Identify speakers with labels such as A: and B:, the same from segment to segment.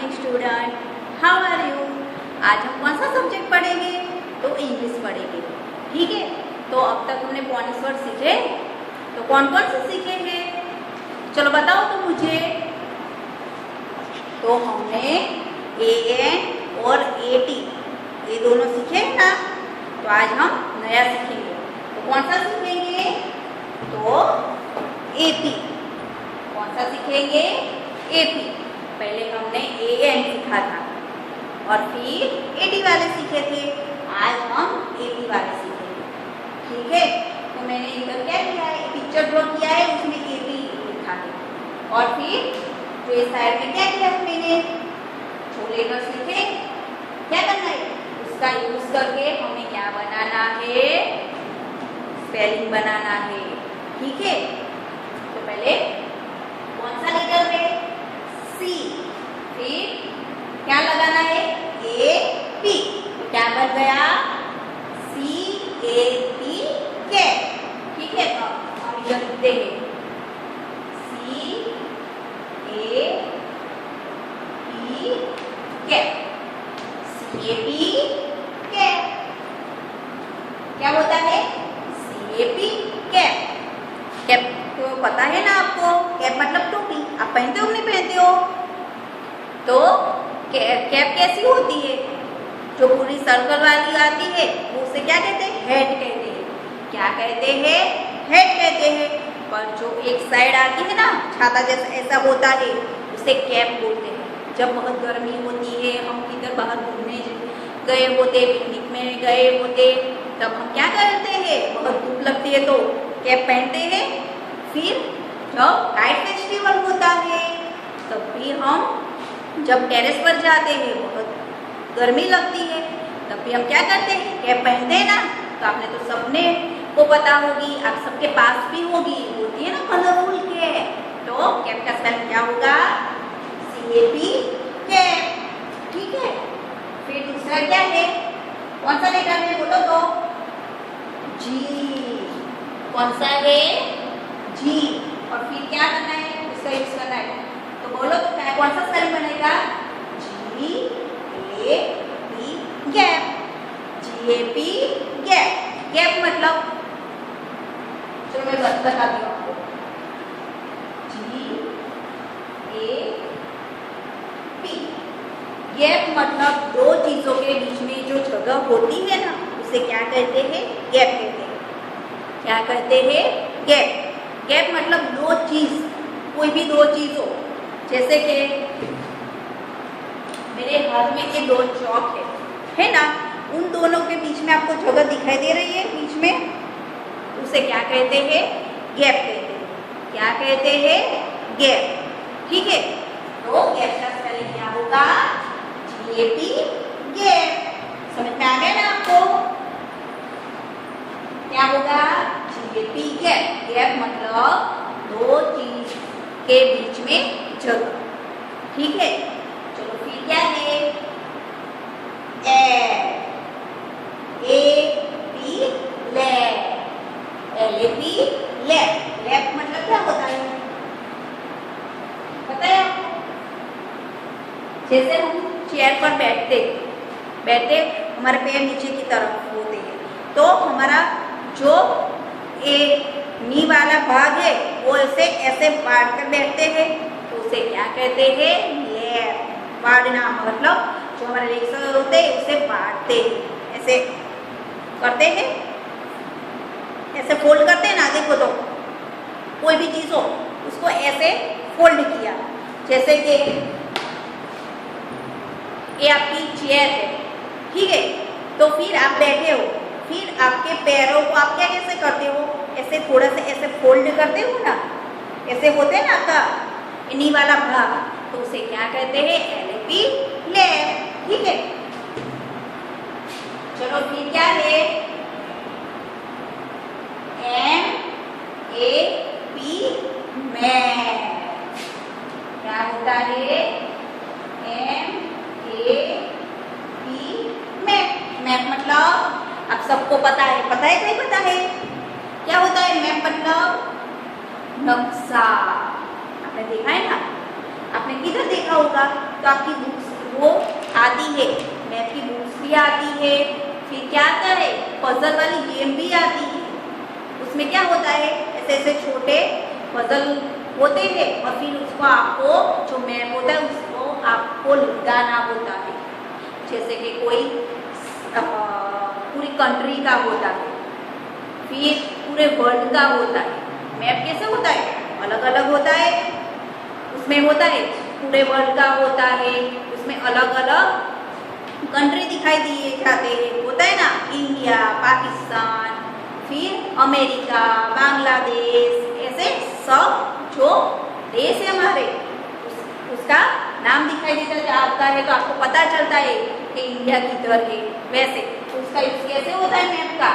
A: Morning student, how are you. आज हम कौन सा सब्जेक्ट पढ़ेंगे? तो इंग्लिश पढ़ेंगे। ठीक है, तो अब तक हमने फोनिक्स वर्ड सीखे, तो कौन कौन से सीखे हैं? चलो बताओ तो मुझे। तो हमने AN और AT ये दोनों सीखे हैं ना, तो आज हम नया सीखेंगे। तो कौन सा सीखेंगे? तो AP। कौन सा सीखेंगे? AP। पहले हमने AN सीखा था और फिर AT वाले सीखे थे। आज हम AP वाले सीखेंगे। ठीक है, तो मैंने इधर क्या किया है, पिक्चर ड्रॉ किया है, उसमें AP लिखा है। और फिर जो इस साइड में क्या किया है मैंने, जो लेटर्स लिखे, क्या करना है, उसका यूज करके हमें क्या बनाना है, स्पेलिंग बनाना है। ठीक है, तो पहले कौन सा लेटर है? C। फिर क्या लगाना है? AP। तो क्या बन गया? CAP cap. ठीक है, तो हम इधर लिखते हैं CAP कैप। CAP कैप क्या होता है? CAP cap. कैप तो पता है ना आपको, कैप मतलब टोपी। आप पहनते हो नहीं पहनते हो? तो कैप कैसी होती है? जो पूरी सर्कल वाली आती है वो उसे क्या कहते हैं? हेड कहते हैं। क्या कहते हैं? हेड कहते हैं। पर जो एक साइड आती है ना, छाता जैसा ऐसा होता है, उसे कैप बोलते हैं। जब बहुत गर्मी होती है, हम किधर बाहर घूमने गए होते, पिकनिक में गए होते, तब हम क्या करते हैं, बहुत धूप लगती है तो कैप पहनते हैं। फिर जब काइट फेस्टिवल होता है तब भी हम जब टेरेस पर जाते हैं, बहुत गर्मी लगती है, तब भी हम क्या करते हैं, कैप पहनते हैं ना। तो आपने तो सबने को पता होगी, आप सबके पास भी होगी, होती है ना कलरफुल कैप। तो कैप का स्पेलिंग क्या होगा? CAP cap. ठीक है, फिर दूसरा क्या है? कौन सा लेटर है बोलो तो? G। कौन सा है? G। और फिर क्या करना है, उसका यूज करना है। तो बोलो तो क्या, कौन सा स्पेलिंग बनेगा? GAP gap. GAP gap. Gap मतलब, चलो मैं बताती हूँ आपको। GAP गैप मतलब दो चीजों के बीच में जो जगह होती है ना, उसे क्या कहते हैं? गैप कहते हैं। क्या कहते हैं? गैप। गैप मतलब दो चीज, कोई भी दो चीज हो, जैसे कि मेरे हाथ में ये दो चौक है ना, उन दोनों के बीच में आपको जगह दिखाई दे रही है बीच में, उसे क्या कहते हैं? गैप कहते हैं। क्या कहते हैं? गैप। ठीक है, तो गैप का स्पेलिंग क्या होगा? GAP gap. समझ में आ गया ना आपको? क्या होगा? GAP gap. गैप मतलब दो चीज के बीच में जगह। ठीक है, चलो फिर क्या है? LAP lap. LAP lap. Lap मतलब क्या होता है पता है आपको? जैसे हम चेयर पर बैठते हमारे पैर नीचे की तरफ होते हैं, तो हमारा जो नी वाला भाग है वो ऐसे बांट कर बैठते हैं, तो उसे क्या कहते हैं? लैप। बांटना मतलब जो हमारे लेग्स होते हैं उसे बांटते हैं, ऐसे करते हैं, ऐसे फोल्ड करते हैं ना। देखो तो कोई भी चीज हो उसको ऐसे फोल्ड किया, जैसे कि ये आपकी चेयर है। ठीक है, तो फिर आप बैठे हो, फिर आपके पैरों को आप क्या कैसे करते हो, ऐसे थोड़ा सा ऐसे फोल्ड करते हो ना, ऐसे होते हैं ना आपका नी वाला भाग, तो उसे क्या कहते हैं? LAP lap. ठीक है, चलो फिर क्या है? MAP map. क्या होता है? MAP map. मैप मतलब आप सबको पता है कि नहीं पता है? क्या होता है मैप मतलब? नक्शा। आपने देखा है ना, आपने किधर देखा होगा? तो आपकी बुक्स वो आती है, मैथ की बुक्स भी आती है, फिर क्या आता है, पजल वाली गेम भी आती है। उसमें क्या होता है, ऐसे ऐसे छोटे पजल होते हैं और फिर उसको आपको जो मैप होता है उसको आपको लगाना होता है। जैसे कि कोई पूरी कंट्री का होता है, फिर पूरे वर्ल्ड का होता है। मैप कैसे होता है, अलग अलग होता है। उसमें होता है पूरे वर्ल्ड का होता है, उसमें अलग अलग कंट्री दिखाई दिए जाते हैं। होता है ना, इंडिया, पाकिस्तान, फिर अमेरिका, बांग्लादेश, ऐसे सब जो देश है हमारे उसका नाम दिखाई देता जाता है। तो आपको पता चलता है कि इंडिया किधर है। वैसे तो उसका यूज कैसे होता है मैप का,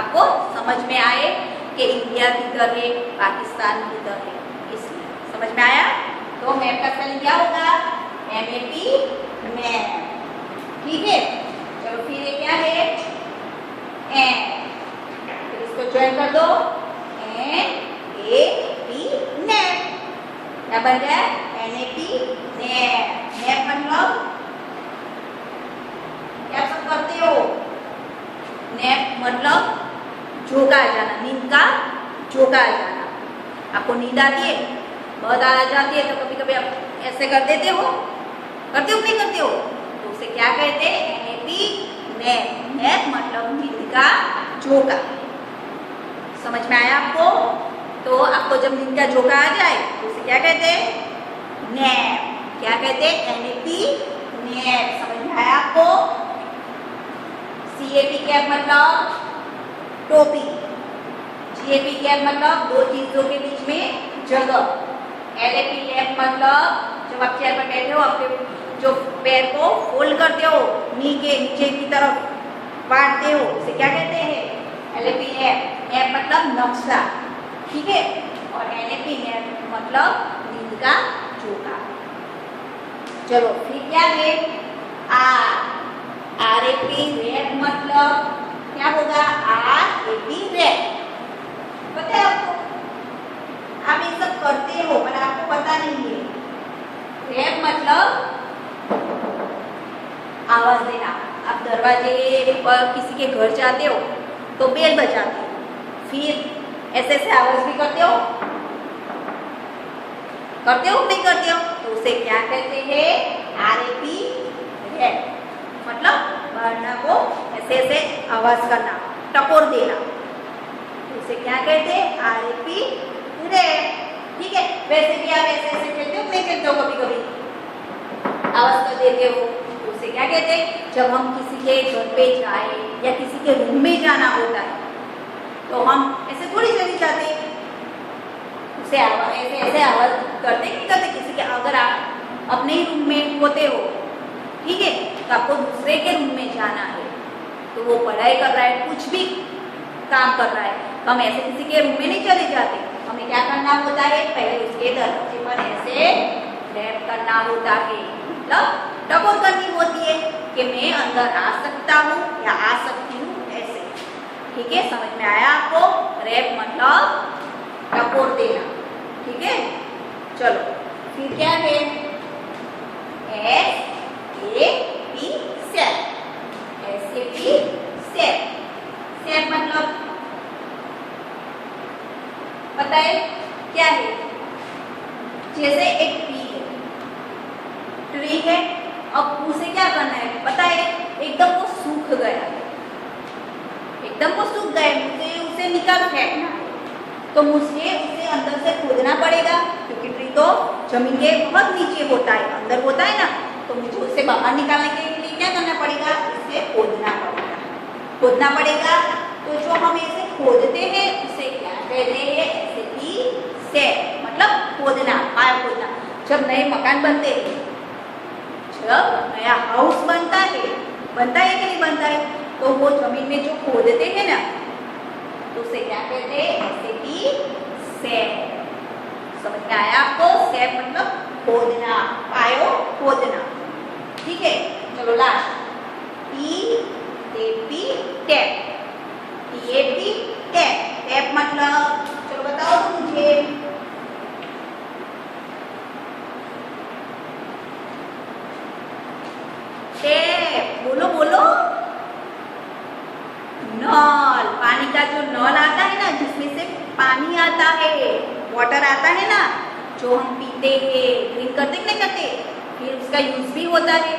A: आपको समझ में आए कि इंडिया किधर है, पाकिस्तान किधर है, इसलिए समझ में आया। तो मैप का स्पेलिंग क्या होगा, MAP, मैप। ठीक है, चलो फिर ये क्या है, एन, फिर इसको ज्वाइन कर दो, NAP, नैप। क्या बन गया, NAP, नैप। नैप मतलब क्या सब करते हो, नैप मतलब झोंका आ जाना, नींद का झोंका आ जाना। आपको नींद आती है, बहुत आ जाती है, तो कभी कभी आप ऐसे कर देते हो, करते हो नहीं करते हो, तो उसे क्या कहते हैं, NAP, नैप। नैप मतलब नींद का झोंका। समझ में आया आपको? तो आपको जब नींद का झोंका आ जाए तो उसे क्या कहते हैं, नैप। क्या कहते हैं, NAP, नैप। समझ में आया आपको? CAP कैप मतलब टोपी, GAP कैप मतलब दो चीजों के बीच में जगह, LAP लैप मतलब जब आप चेयर पर बैठे हो आपके जो पैर को फोल्ड करते हो, नीचे की तरफ बांटते हो, उसे क्या कहते हैं, LAP लैप। लैप मतलब नक्शा, ठीक है, और NAP लैप मतलब नींद का झोंका। चलो फिर क्या है, RAP रैप मतलब क्या होगा, RAP रैप। पता है आपको, आप ये सब करते हो पर आपको पता नहीं है। रैप मतलब आवाज देना। आप दरवाजे पर किसी के घर जाते हो तो बेल बजाते हो, फिर ऐसे ऐसे आवाज भी करते हो नहीं करते हो, तो उसे क्या कहते हैं, RAP रैप। मतलब बारना को ऐसे ऐसे आवाज करना, टकोर देना, तो उसे क्या कहते हैं, RAP रैप। ठीक है, वैसे भी आप ऐसे ऐसे खेलते हो नहीं खेलते हो, कभी कभी आवाज कर देते हो, तो उसे क्या कहते हैं, जब हम किसी के घर पे जाए या किसी के रूम में जाना होता है तो हम ऐसे थोड़ी चली जाते, उसे ऐसे ऐसे आवाज करते नहीं करते किसी के। अगर आप अपने ही रूम में होते हो, ठीक है, तो आपको दूसरे के रूम में जाना है, तो वो पढ़ाई कर रहा है, कुछ भी काम कर रहा है, तो हम ऐसे किसी के रूम में नहीं चले जाते। हमें क्या करना होता है, पहले उसके दरवाजे पर ऐसे रैप करना होता है, मतलब टकोर करनी होती है कि मैं अंदर आ सकता हूँ या आ सकती हूँ, ऐसे। ठीक है, समझ में आया आपको? रैप मतलब टकोर देना। ठीक है, चलो फिर क्या है, SAP सेप। SAP सेप। सेप मतलब पता है क्या है, जैसे एक ट्री है, अब उसे क्या करना है पता है, एकदम वो सूख गया, एकदम वो सूख गया, मुझे उसे निकाल फेंकना है, तो मुझे उसे अंदर से खोदना पड़ेगा, क्योंकि ट्री तो जमीन के बहुत नीचे होता है, अंदर होता है ना, तो मुझे उसे बाहर निकालने के लिए क्या करना पड़ेगा, इसे खोदना पड़ेगा। तो जो हम इसे खोदते हैं उसे क्या कहते हैं, SAP सेप। मतलब खोदना, पाया खोदना। जब नए मकान बनते हैं, जब नया हाउस बनता है कि नहीं बनता है, तो वो जमीन में जो खोदते हैं ना, तो उसे क्या कहते हैं, SAP सेप। समझ में आया आपको? सेप मतलब खोदना, पायो खोदना। ठीक है, चलो last, TAP tap. TAP tap. Tap मतलब चलो बताओ तो मुझे, वाटर आता है ना, जो हम पीते हैं, ड्रिंक करते कि नहीं करते, फिर उसका यूज भी होता है,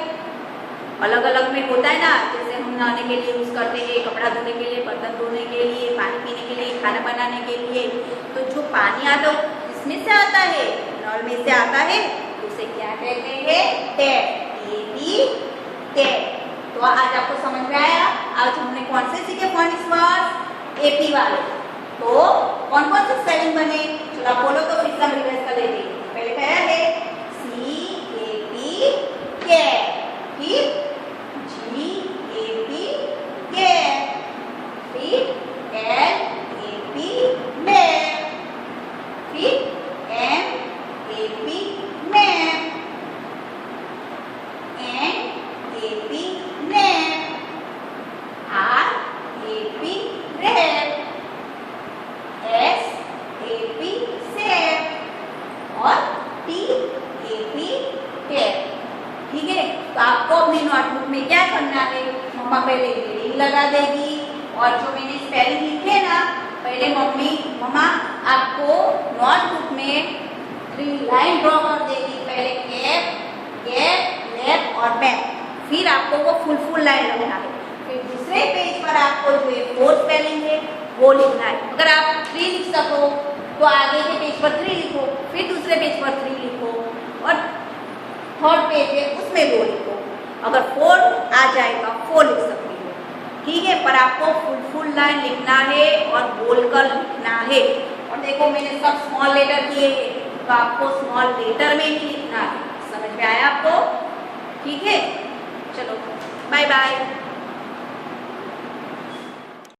A: अलग अलग में होता है ना। जैसे हम नहाने के लिए यूज करते हैं, कपड़ा धोने के लिए, बर्तन धोने के लिए, पानी पीने के लिए, खाना बनाने के लिए। तो जो पानी आता है किसमें से आता है, नल में से आता है, तो उसे क्या कहते हैं, टैप, टैप। तो आज आपको समझ में आया। आज हमने कौन से सीखे फोनिक्स वर्ड्स, एपी वाले। तो कौन कौन से स्पेलिंग बने, चलो आप बोलो तो फिर से हम रिवाइज कर लेते हैं। पहले क्या है, CAP कैप, फिर GAP कैप, फिर LAP लैप, फिर MAP map, NAP nap, RAP rap, SAP sap और TAP टैप। ठीक है, तो आपको अपनी नोटबुक में क्या करना है, मम्मा पहले रीडिंग लगा देगी और जो मैंने स्पेलिंग लिखे ना, पहले मम्मा आपको नोटबुक में 3 लाइन ड्रॉ कर देगी। पहले कैप, लैप और मैप, फिर आपको वो फुल लाइन लिखना है। फिर दूसरे पेज पर आपको जो है 4 स्पेलिंग है वो लिखना है। अगर आप 3 लिख सको तो आगे के पेज पर 3 लिखो, फिर दूसरे पेज पर 3 लिखो और थर्ड पेज है उसमें 2 लिखो। अगर 4 आ जाएगा 4 लिख सकती हो, ठीक है। पर आपको फुल लाइन लिखना है और बोलकर लिखना है। और देखो मैंने सब स्मॉल लेटर किए हैं, तो आपको स्मॉल लेटर में ही लिखना है। समझ में आया आपको, ठीक है। चलो बाय बाय।